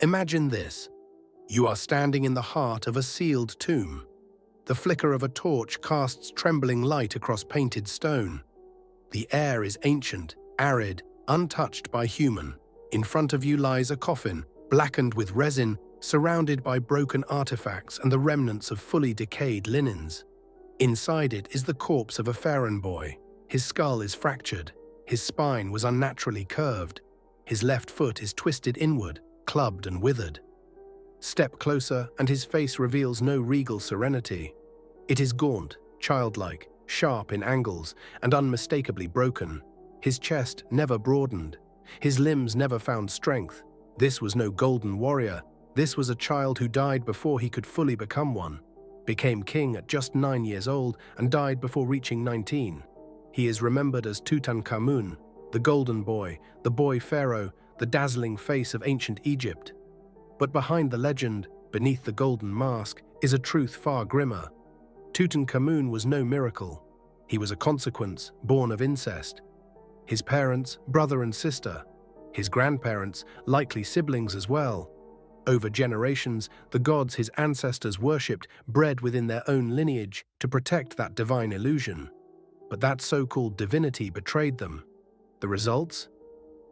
Imagine this. You are standing in the heart of a sealed tomb. The flicker of a torch casts trembling light across painted stone. The air is ancient, arid, untouched by human. In front of you lies a coffin, blackened with resin, surrounded by broken artifacts and the remnants of fully decayed linens. Inside it is the corpse of a Pharaoh boy. His skull is fractured. His spine was unnaturally curved. His left foot is twisted inward, clubbed and withered. Step closer, and his face reveals no regal serenity. It is gaunt, childlike, sharp in angles, and unmistakably broken. His chest never broadened. His limbs never found strength. This was no golden warrior. This was a child who died before he could fully become one, became king at just 9 years old, and died before reaching 19. He is remembered as Tutankhamun, the golden boy, the boy pharaoh, the dazzling face of ancient Egypt. But behind the legend, beneath the golden mask, is a truth far grimmer. Tutankhamun was no miracle. He was a consequence, born of incest. His parents, brother and sister. His grandparents, likely siblings as well. Over generations, the gods his ancestors worshipped bred within their own lineage to protect that divine illusion. But that so-called divinity betrayed them. The results?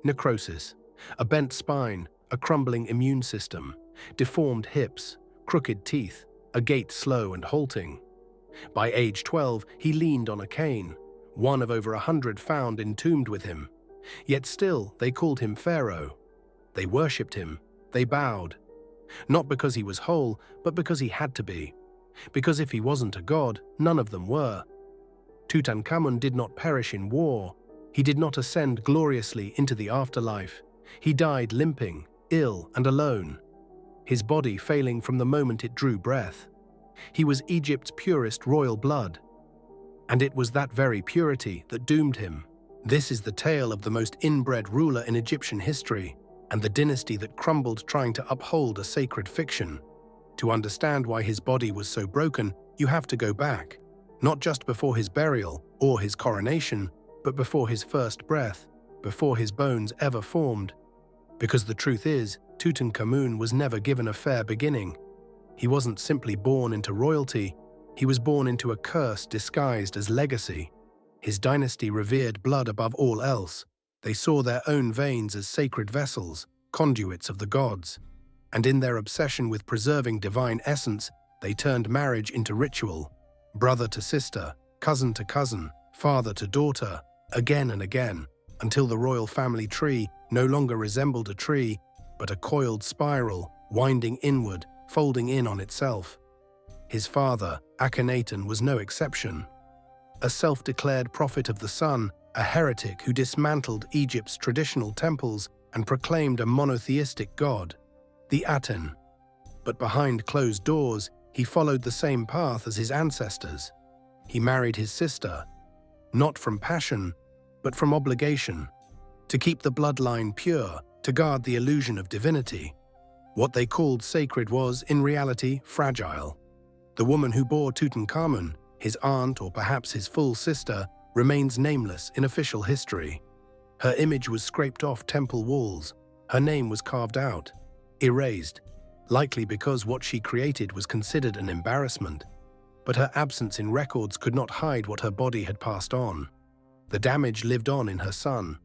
Necrosis, a bent spine, a crumbling immune system, deformed hips, crooked teeth, a gait slow and halting. By age 12, he leaned on a cane, one of over 100 found entombed with him. Yet still, they called him Pharaoh. They worshipped him. They bowed. Not because he was whole, but because he had to be. Because if he wasn't a god, none of them were. Tutankhamun did not perish in war. He did not ascend gloriously into the afterlife. He died limping, ill and alone, his body failing from the moment it drew breath. He was Egypt's purest royal blood. And it was that very purity that doomed him. This is the tale of the most inbred ruler in Egyptian history, and the dynasty that crumbled trying to uphold a sacred fiction. To understand why his body was so broken, you have to go back, not just before his burial or his coronation, but before his first breath, before his bones ever formed. Because the truth is, Tutankhamun was never given a fair beginning. He wasn't simply born into royalty, he was born into a curse disguised as legacy. His dynasty revered blood above all else. They saw their own veins as sacred vessels, conduits of the gods. And in their obsession with preserving divine essence, they turned marriage into ritual. Brother to sister, cousin to cousin, father to daughter, again and again, until the royal family tree no longer resembled a tree, but a coiled spiral, winding inward, folding in on itself. His father, Akhenaten, was no exception. A self-declared prophet of the sun, a heretic who dismantled Egypt's traditional temples and proclaimed a monotheistic god, the Aten. But behind closed doors, he followed the same path as his ancestors. He married his sister, not from passion, but from obligation, to keep the bloodline pure, to guard the illusion of divinity. What they called sacred was, in reality, fragile. The woman who bore Tutankhamun, his aunt or perhaps his full sister, remains nameless in official history. Her image was scraped off temple walls. Her name was carved out, erased, likely because what she created was considered an embarrassment. But her absence in records could not hide what her body had passed on. The damage lived on in her son.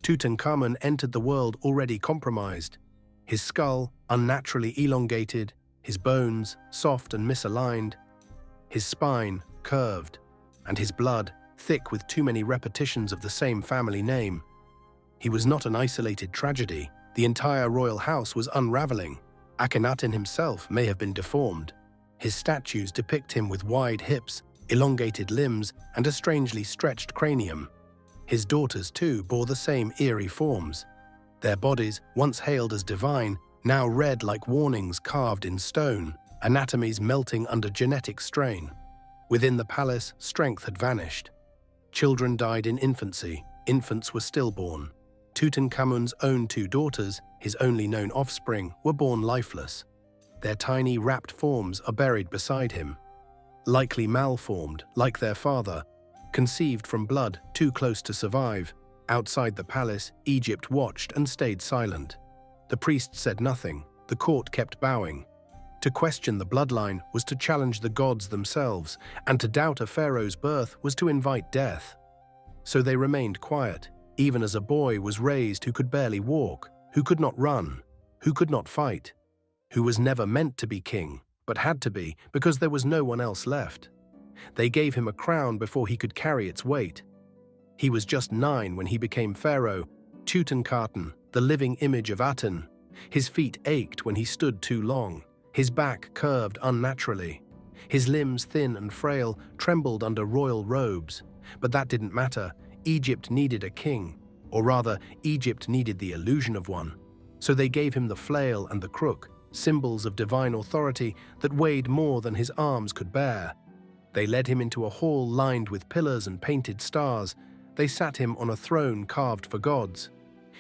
Tutankhamun entered the world already compromised. His skull, unnaturally elongated, his bones, soft and misaligned, his spine, curved, and his blood, thick with too many repetitions of the same family name. He was not an isolated tragedy. The entire royal house was unraveling. Akhenaten himself may have been deformed. His statues depict him with wide hips, elongated limbs, and a strangely stretched cranium. His daughters, too, bore the same eerie forms. Their bodies, once hailed as divine, now read like warnings carved in stone, anatomies melting under genetic strain. Within the palace, strength had vanished. Children died in infancy, infants were stillborn. Tutankhamun's own 2 daughters, his only known offspring, were born lifeless. Their tiny, wrapped forms are buried beside him. Likely malformed, like their father, conceived from blood too close to survive. Outside the palace, Egypt watched and stayed silent. The priests said nothing. The court kept bowing. To question the bloodline was to challenge the gods themselves, and to doubt a pharaoh's birth was to invite death. So they remained quiet, even as a boy was raised who could barely walk, who could not run, who could not fight, who was never meant to be king, but had to be because there was no one else left. They gave him a crown before he could carry its weight. He was just 9 when he became pharaoh, Tutankhaten, the living image of Aten. His feet ached when he stood too long. His back curved unnaturally. His limbs, thin and frail, trembled under royal robes. But that didn't matter. Egypt needed a king, or rather, Egypt needed the illusion of one. So they gave him the flail and the crook, symbols of divine authority that weighed more than his arms could bear. They led him into a hall lined with pillars and painted stars. They sat him on a throne carved for gods.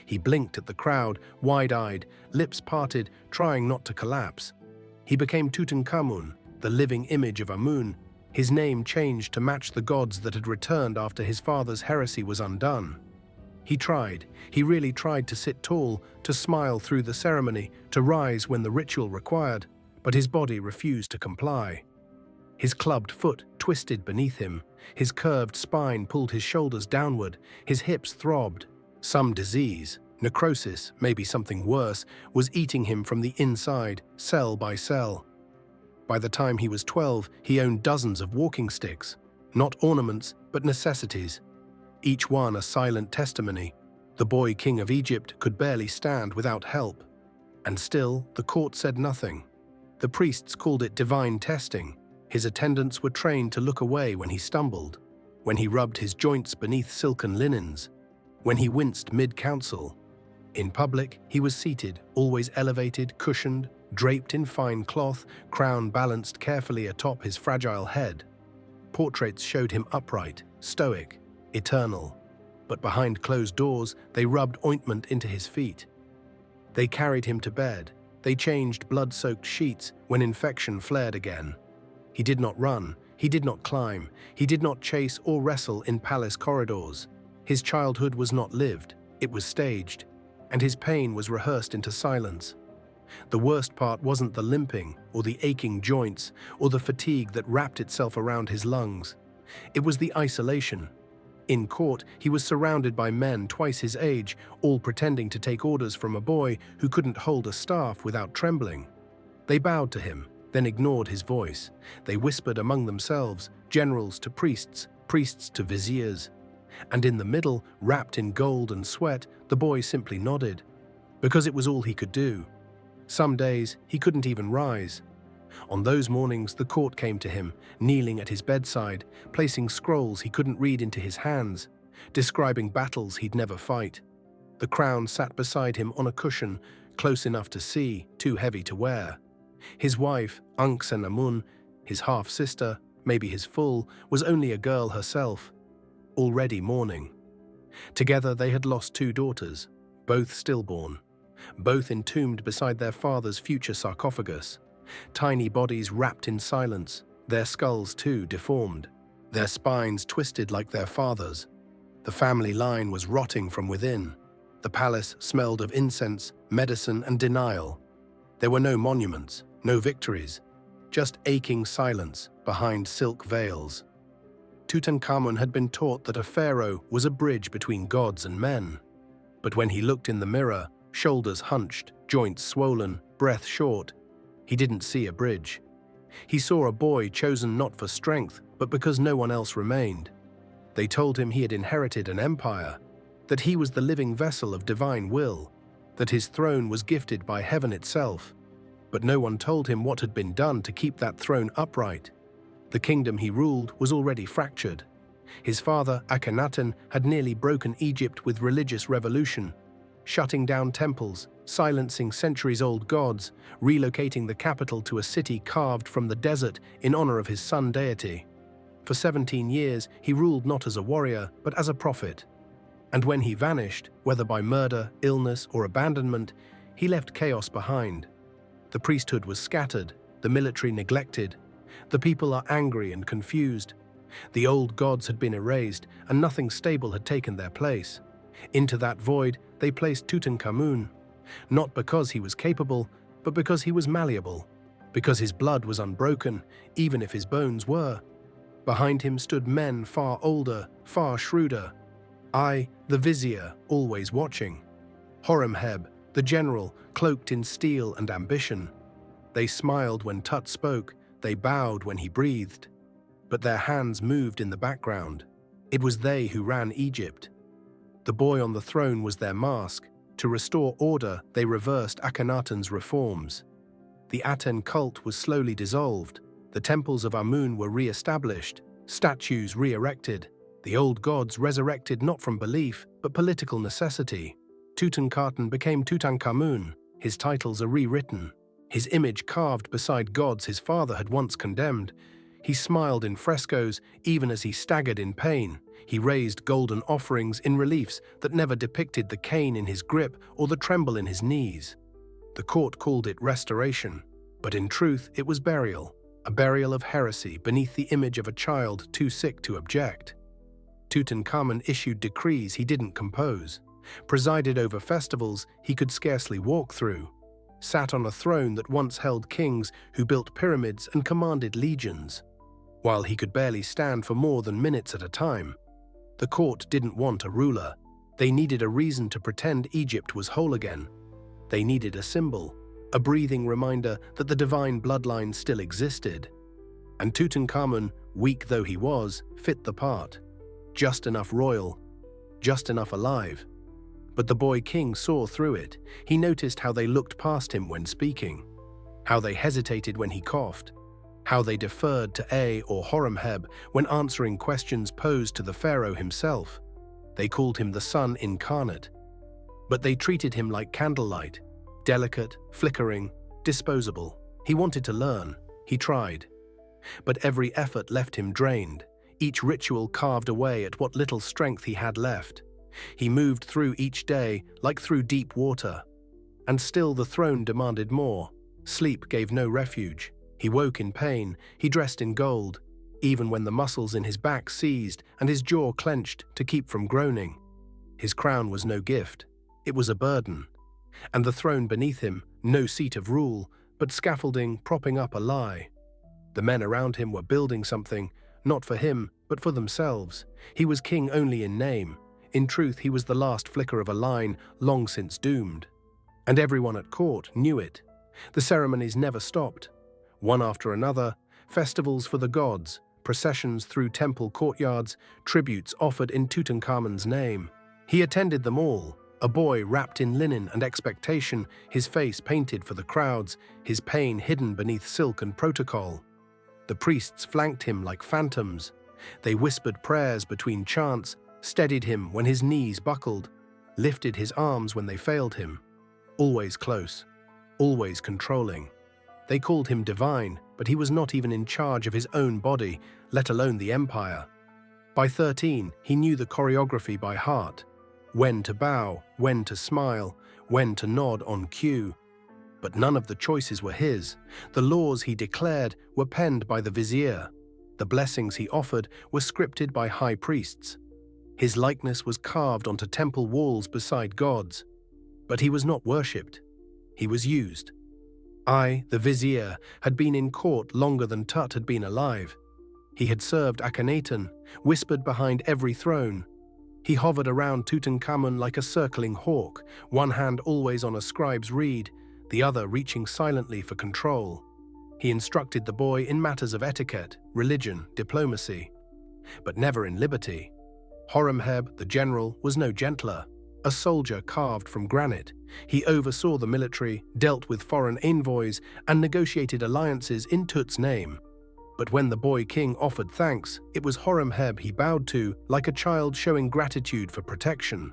He blinked at the crowd, wide-eyed, lips parted, trying not to collapse. He became Tutankhamun, the living image of Amun. His name changed to match the gods that had returned after his father's heresy was undone. He really tried to sit tall, to smile through the ceremony, to rise when the ritual required, but his body refused to comply. His clubbed foot twisted beneath him, his curved spine pulled his shoulders downward, his hips throbbed. Some disease, necrosis, maybe something worse, was eating him from the inside, cell by cell. By the time he was 12, he owned dozens of walking sticks, not ornaments, but necessities. Each one a silent testimony. The boy king of Egypt could barely stand without help. And still, the court said nothing. The priests called it divine testing. His attendants were trained to look away when he stumbled, when he rubbed his joints beneath silken linens, when he winced mid-council. In public, he was seated, always elevated, cushioned, draped in fine cloth, crown balanced carefully atop his fragile head. Portraits showed him upright, stoic, eternal. But behind closed doors, they rubbed ointment into his feet. They carried him to bed. They changed blood-soaked sheets when infection flared again. He did not run, he did not climb, he did not chase or wrestle in palace corridors. His childhood was not lived, it was staged, and his pain was rehearsed into silence. The worst part wasn't the limping, or the aching joints, or the fatigue that wrapped itself around his lungs. It was the isolation. In court, he was surrounded by men twice his age, all pretending to take orders from a boy who couldn't hold a staff without trembling. They bowed to him, then ignored his voice. They whispered among themselves, generals to priests, priests to viziers. And in the middle, wrapped in gold and sweat, the boy simply nodded, because it was all he could do. Some days, he couldn't even rise. On those mornings, the court came to him, kneeling at his bedside, placing scrolls he couldn't read into his hands, describing battles he'd never fight. The crown sat beside him on a cushion, close enough to see, too heavy to wear. His wife, Ankhesenamun, his half-sister, maybe his full, was only a girl herself, already mourning. Together they had lost 2 daughters, both stillborn, both entombed beside their father's future sarcophagus. Tiny bodies wrapped in silence, their skulls too deformed, their spines twisted like their father's. The family line was rotting from within. The palace smelled of incense, medicine, and denial. There were no monuments, no victories, just aching silence behind silk veils. Tutankhamun had been taught that a pharaoh was a bridge between gods and men. But when he looked in the mirror, shoulders hunched, joints swollen, breath short, he didn't see a bridge. He saw a boy chosen not for strength, but because no one else remained. They told him he had inherited an empire, that he was the living vessel of divine will, that his throne was gifted by heaven itself. But no one told him what had been done to keep that throne upright. The kingdom he ruled was already fractured. His father, Akhenaten, had nearly broken Egypt with religious revolution, shutting down temples, silencing centuries-old gods, relocating the capital to a city carved from the desert in honor of his sun deity. For 17 years, he ruled not as a warrior, but as a prophet. And when he vanished, whether by murder, illness, or abandonment, he left chaos behind. The priesthood was scattered, the military neglected. The people are angry and confused. The old gods had been erased, and nothing stable had taken their place. Into that void, they placed Tutankhamun, not because he was capable, but because he was malleable, because his blood was unbroken, even if his bones were. Behind him stood men far older, far shrewder. I, the vizier, always watching. Horemheb, the general, cloaked in steel and ambition. They smiled when Tut spoke, they bowed when he breathed. But their hands moved in the background. It was they who ran Egypt. The boy on the throne was their mask. To restore order, they reversed Akhenaten's reforms. The Aten cult was slowly dissolved. The temples of Amun were re-established, statues re-erected, the old gods resurrected not from belief, but political necessity. Tutankhaten became Tutankhamun, his titles are rewritten, his image carved beside gods his father had once condemned. He smiled in frescoes, even as he staggered in pain. He raised golden offerings in reliefs that never depicted the cane in his grip or the tremble in his knees. The court called it restoration, but in truth it was burial, a burial of heresy beneath the image of a child too sick to object. Tutankhamun issued decrees he didn't compose, presided over festivals he could scarcely walk through, sat on a throne that once held kings who built pyramids and commanded legions. While he could barely stand for more than minutes at a time, the court didn't want a ruler. They needed a reason to pretend Egypt was whole again. They needed a symbol, a breathing reminder that the divine bloodline still existed. And Tutankhamun, weak though he was, fit the part. Just enough royal, just enough alive. But the boy king saw through it. He noticed how they looked past him when speaking, how they hesitated when he coughed, how they deferred to A or Horemheb when answering questions posed to the pharaoh himself. They called him the sun incarnate. But they treated him like candlelight, delicate, flickering, disposable. He wanted to learn. He tried. But every effort left him drained. Each ritual carved away at what little strength he had left. He moved through each day like through deep water. And still the throne demanded more. Sleep gave no refuge. He woke in pain. He dressed in gold, even when the muscles in his back seized and his jaw clenched to keep from groaning. His crown was no gift. It was a burden. And the throne beneath him, no seat of rule, but scaffolding propping up a lie. The men around him were building something, not for him, but for themselves. He was king only in name. In truth, he was the last flicker of a line long since doomed. And everyone at court knew it. The ceremonies never stopped. One after another, festivals for the gods, processions through temple courtyards, tributes offered in Tutankhamun's name. He attended them all, a boy wrapped in linen and expectation, his face painted for the crowds, his pain hidden beneath silk and protocol. The priests flanked him like phantoms. They whispered prayers between chants, steadied him when his knees buckled, lifted his arms when they failed him. Always close, always controlling. They called him divine, but he was not even in charge of his own body, let alone the empire. By 13, he knew the choreography by heart. When to bow, when to smile, when to nod on cue. But none of the choices were his. The laws he declared were penned by the vizier. The blessings he offered were scripted by high priests. His likeness was carved onto temple walls beside gods. But he was not worshipped. He was used. I, the vizier, had been in court longer than Tut had been alive. He had served Akhenaten, whispered behind every throne. He hovered around Tutankhamun like a circling hawk, one hand always on a scribe's reed, the other reaching silently for control. He instructed the boy in matters of etiquette, religion, diplomacy, but never in liberty. Horemheb, the general, was no gentler. A soldier carved from granite, he oversaw the military, dealt with foreign envoys, and negotiated alliances in Tut's name. But when the boy king offered thanks, it was Horemheb he bowed to, like a child showing gratitude for protection.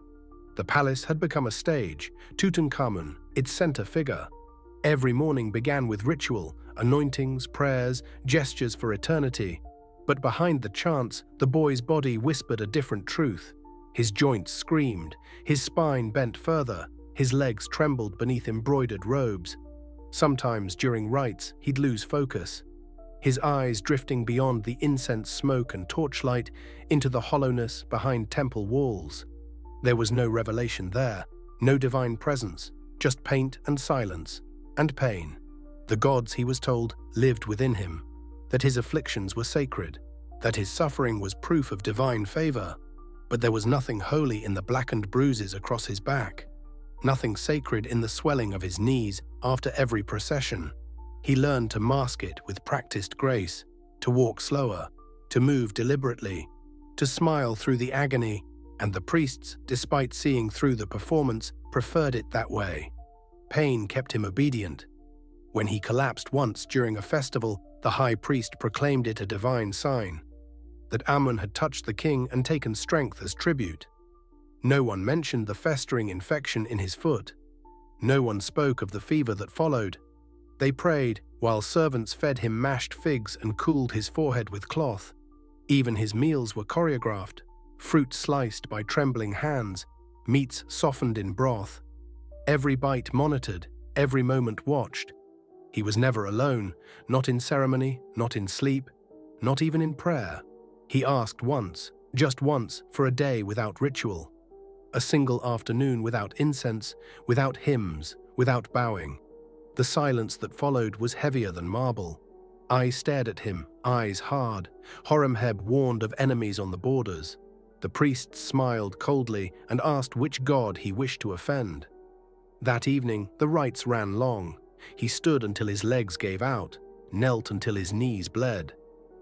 The palace had become a stage, Tutankhamun, its center figure. Every morning began with ritual, anointings, prayers, gestures for eternity. But behind the chants, the boy's body whispered a different truth. His joints screamed, his spine bent further, his legs trembled beneath embroidered robes. Sometimes during rites, he'd lose focus, his eyes drifting beyond the incense smoke and torchlight into the hollowness behind temple walls. There was no revelation there, no divine presence, just paint and silence. and pain. The gods, he was told, lived within him, that his afflictions were sacred, that his suffering was proof of divine favor. But there was nothing holy in the blackened bruises across his back, nothing sacred in the swelling of his knees after every procession. He learned to mask it with practiced grace, to walk slower, to move deliberately, to smile through the agony, and the priests, despite seeing through the performance, preferred it that way. Pain kept him obedient. When he collapsed once during a festival, the high priest proclaimed it a divine sign, that Amun had touched the king and taken strength as tribute. No one mentioned the festering infection in his foot. No one spoke of the fever that followed. They prayed, while servants fed him mashed figs and cooled his forehead with cloth. Even his meals were choreographed, fruit sliced by trembling hands, meats softened in broth. Every bite monitored, every moment watched. He was never alone, not in ceremony, not in sleep, not even in prayer. He asked once, just once, for a day without ritual. A single afternoon without incense, without hymns, without bowing. The silence that followed was heavier than marble. Eyes stared at him, eyes hard. Horemheb warned of enemies on the borders. The priests smiled coldly and asked which god he wished to offend. That evening, the rites ran long. He stood until his legs gave out, knelt until his knees bled.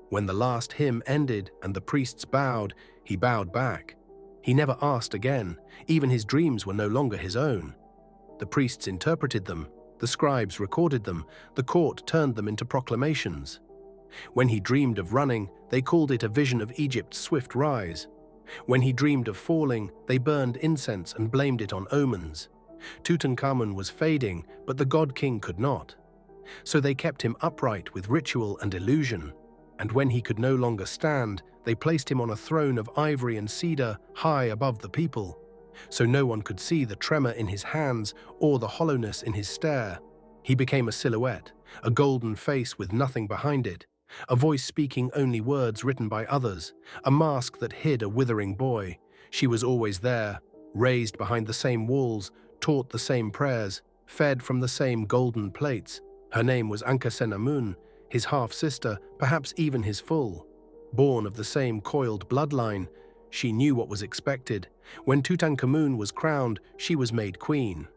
When the last hymn ended and the priests bowed, he bowed back. He never asked again. Even his dreams were no longer his own. The priests interpreted them, the scribes recorded them, the court turned them into proclamations. When he dreamed of running, they called it a vision of Egypt's swift rise. When he dreamed of falling, they burned incense and blamed it on omens. Tutankhamun was fading, but the god-king could not. So they kept him upright with ritual and illusion. And when he could no longer stand, they placed him on a throne of ivory and cedar high above the people, so no one could see the tremor in his hands or the hollowness in his stare. He became a silhouette, a golden face with nothing behind it, a voice speaking only words written by others, a mask that hid a withering boy. She was always there, raised behind the same walls, taught the same prayers, fed from the same golden plates. Her name was Ankhesenamun, his half-sister, perhaps even his full. Born of the same coiled bloodline, she knew what was expected. When Tutankhamun was crowned, she was made queen.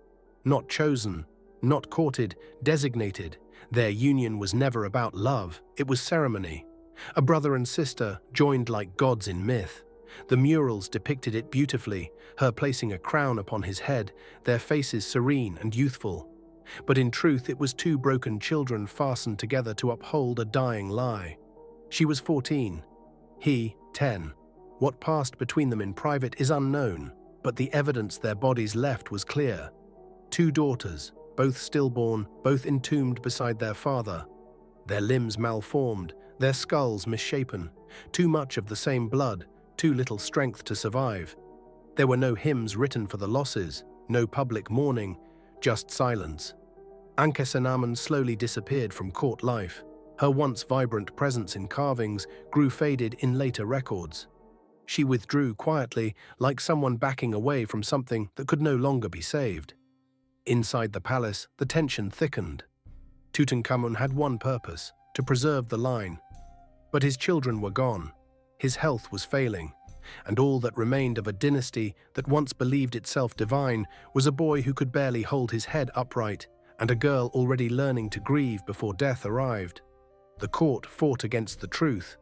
Not chosen, not courted, designated. Their union was never about love, it was ceremony. A brother and sister joined like gods in myth. The murals depicted it beautifully, her placing a crown upon his head, their faces serene and youthful. But in truth it was two broken children fastened together to uphold a dying lie. She was 14, he 10. What passed between them in private is unknown, but the evidence their bodies left was clear. Two daughters, both stillborn, both entombed beside their father. Their limbs malformed, their skulls misshapen, too much of the same blood, too little strength to survive. There were no hymns written for the losses, no public mourning, just silence. Ankhesenamun slowly disappeared from court life. Her once vibrant presence in carvings grew faded in later records. She withdrew quietly, like someone backing away from something that could no longer be saved. Inside the palace, the tension thickened. Tutankhamun had one purpose, to preserve the line. But his children were gone. His health was failing, and all that remained of a dynasty that once believed itself divine was a boy who could barely hold his head upright, and a girl already learning to grieve before death arrived. The court fought against the truth.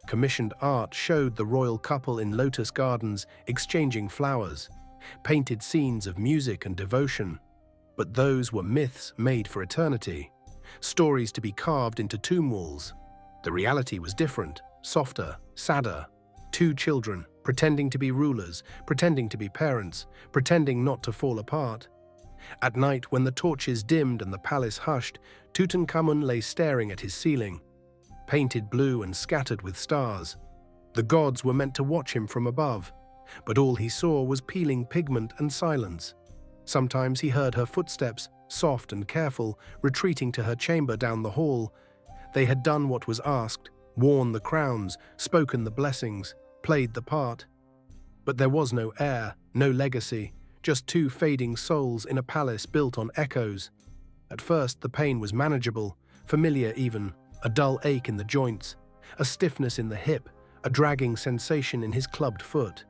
Commissioned art showed the royal couple in lotus gardens exchanging flowers, painted scenes of music and devotion. But those were myths made for eternity, stories to be carved into tomb walls. The reality was different, softer, sadder. Two children, pretending to be rulers, pretending to be parents, pretending not to fall apart. At night, when the torches dimmed and the palace hushed, Tutankhamun lay staring at his ceiling, painted blue and scattered with stars. The gods were meant to watch him from above, but all he saw was peeling pigment and silence. Sometimes he heard her footsteps, soft and careful, retreating to her chamber down the hall. They had done what was asked, worn the crowns, spoken the blessings, played the part. But there was no heir, no legacy, just two fading souls in a palace built on echoes. At first, the pain was manageable, familiar even, a dull ache in the joints, a stiffness in the hip, a dragging sensation in his clubbed foot.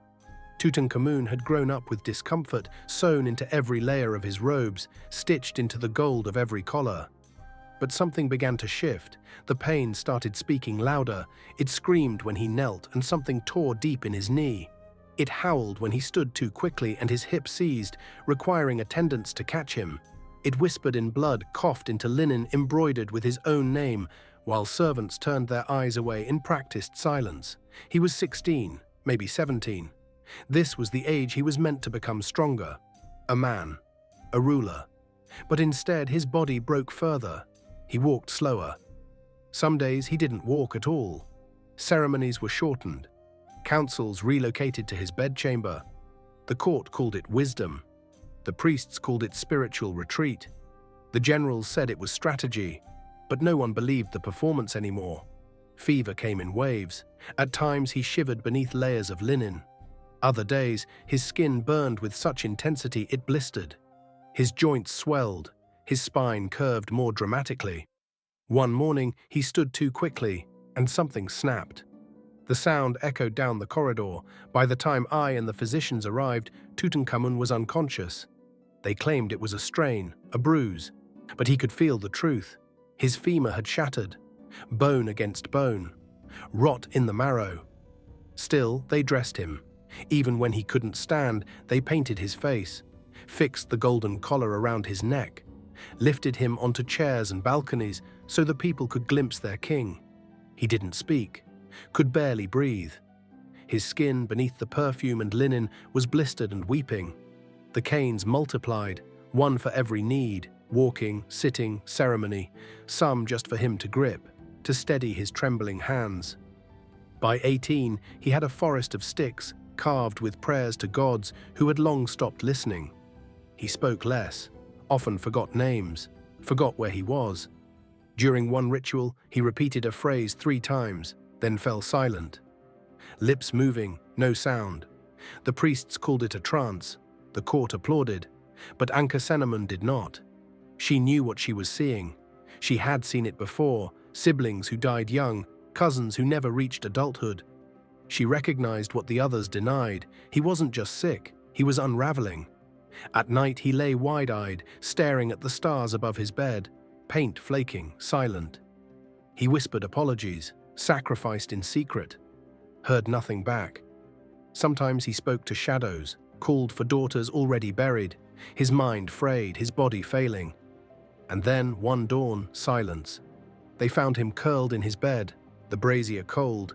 Tutankhamun had grown up with discomfort sewn into every layer of his robes, stitched into the gold of every collar. But something began to shift. The pain started speaking louder. It screamed when he knelt, and something tore deep in his knee. It howled when he stood too quickly and his hip seized, requiring attendants to catch him. It whispered in blood, coughed into linen embroidered with his own name, while servants turned their eyes away in practiced silence. He was 16, maybe 17. This was the age he was meant to become stronger. A man. A ruler. But instead, his body broke further. He walked slower. Some days he didn't walk at all. Ceremonies were shortened. Councils relocated to his bedchamber. The court called it wisdom. The priests called it spiritual retreat. The generals said it was strategy, but no one believed the performance anymore. Fever came in waves. At times he shivered beneath layers of linen. Other days, his skin burned with such intensity it blistered. His joints swelled. His spine curved more dramatically. One morning, he stood too quickly, and something snapped. The sound echoed down the corridor. By the time I and the physicians arrived, Tutankhamun was unconscious. They claimed it was a strain, a bruise, but he could feel the truth. His femur had shattered, bone against bone, rot in the marrow. Still, they dressed him. Even when he couldn't stand, they painted his face, fixed the golden collar around his neck, lifted him onto chairs and balconies so the people could glimpse their king. He didn't speak, could barely breathe. His skin beneath the perfume and linen was blistered and weeping. The canes multiplied, one for every need, walking, sitting, ceremony, some just for him to grip, to steady his trembling hands. By 18, he had a forest of sticks, carved with prayers to gods who had long stopped listening. He spoke less, often forgot names, forgot where he was. During one ritual, he repeated a phrase 3 times, then fell silent. Lips moving, no sound. The priests called it a trance. The court applauded, but Ankhesenamun did not. She knew what she was seeing. She had seen it before, siblings who died young, cousins who never reached adulthood. She recognized what the others denied. He wasn't just sick, he was unraveling. At night he lay wide-eyed, staring at the stars above his bed, paint flaking, silent. He whispered apologies, sacrificed in secret, heard nothing back. Sometimes he spoke to shadows, called for daughters already buried, his mind frayed, his body failing. And then, one dawn, silence. They found him curled in his bed, the brazier cold,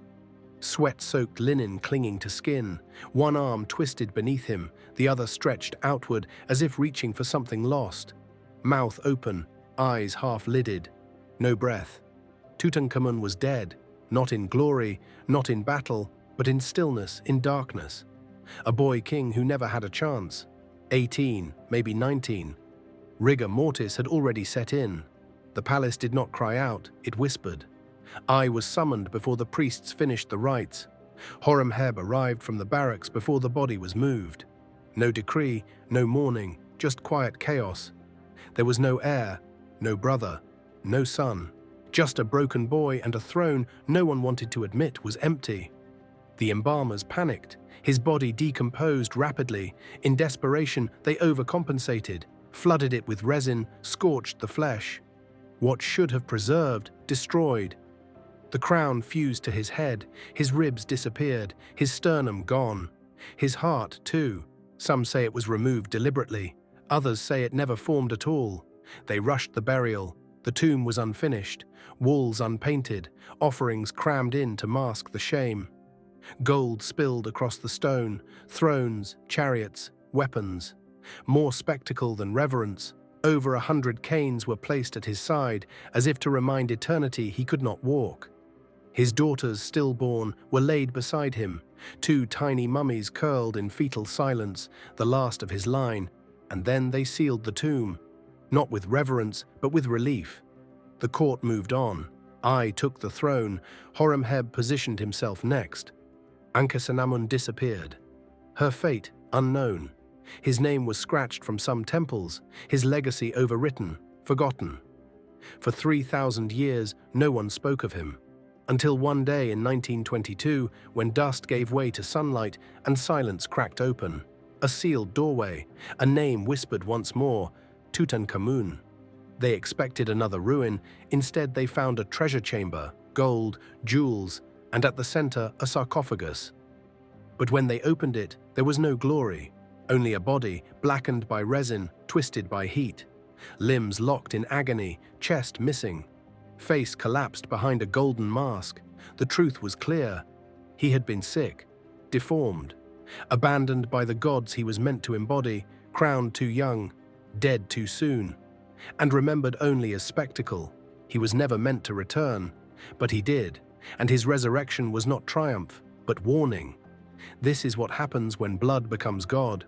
sweat-soaked linen clinging to skin, one arm twisted beneath him, the other stretched outward as if reaching for something lost. Mouth open, eyes half-lidded, no breath. Tutankhamun was dead, not in glory, not in battle, but in stillness, in darkness. A boy king who never had a chance. 18, maybe 19. Rigor mortis had already set in. The palace did not cry out, it whispered. I was summoned before the priests finished the rites. Horemheb arrived from the barracks before the body was moved. No decree, no mourning, just quiet chaos. There was no heir, no brother, no son. Just a broken boy and a throne no one wanted to admit was empty. The embalmers panicked. His body decomposed rapidly. In desperation, they overcompensated, flooded it with resin, scorched the flesh. What should have preserved, destroyed. The crown fused to his head, his ribs disappeared, his sternum gone. His heart, too. Some say it was removed deliberately. Others say it never formed at all. They rushed the burial. The tomb was unfinished, walls unpainted, offerings crammed in to mask the shame. Gold spilled across the stone, thrones, chariots, weapons. More spectacle than reverence. Over 100 canes were placed at his side, as if to remind eternity he could not walk. His daughters, stillborn, were laid beside him, 2 tiny mummies curled in fetal silence, the last of his line, and then they sealed the tomb, not with reverence, but with relief. The court moved on. I took the throne. Horemheb positioned himself next. Ankhesenamun disappeared. Her fate, unknown. His name was scratched from some temples, his legacy overwritten, forgotten. For 3,000 years, no one spoke of him. Until one day in 1922, when dust gave way to sunlight and silence cracked open. A sealed doorway, a name whispered once more, Tutankhamun. They expected another ruin, instead they found a treasure chamber, gold, jewels, and at the center a sarcophagus. But when they opened it, there was no glory, only a body, blackened by resin, twisted by heat. Limbs locked in agony, chest missing. Face collapsed behind a golden mask. The truth was clear. He had been sick, deformed, abandoned by the gods he was meant to embody, crowned too young, dead too soon, and remembered only as spectacle. He was never meant to return, but he did, and his resurrection was not triumph, but warning. This is what happens when blood becomes God.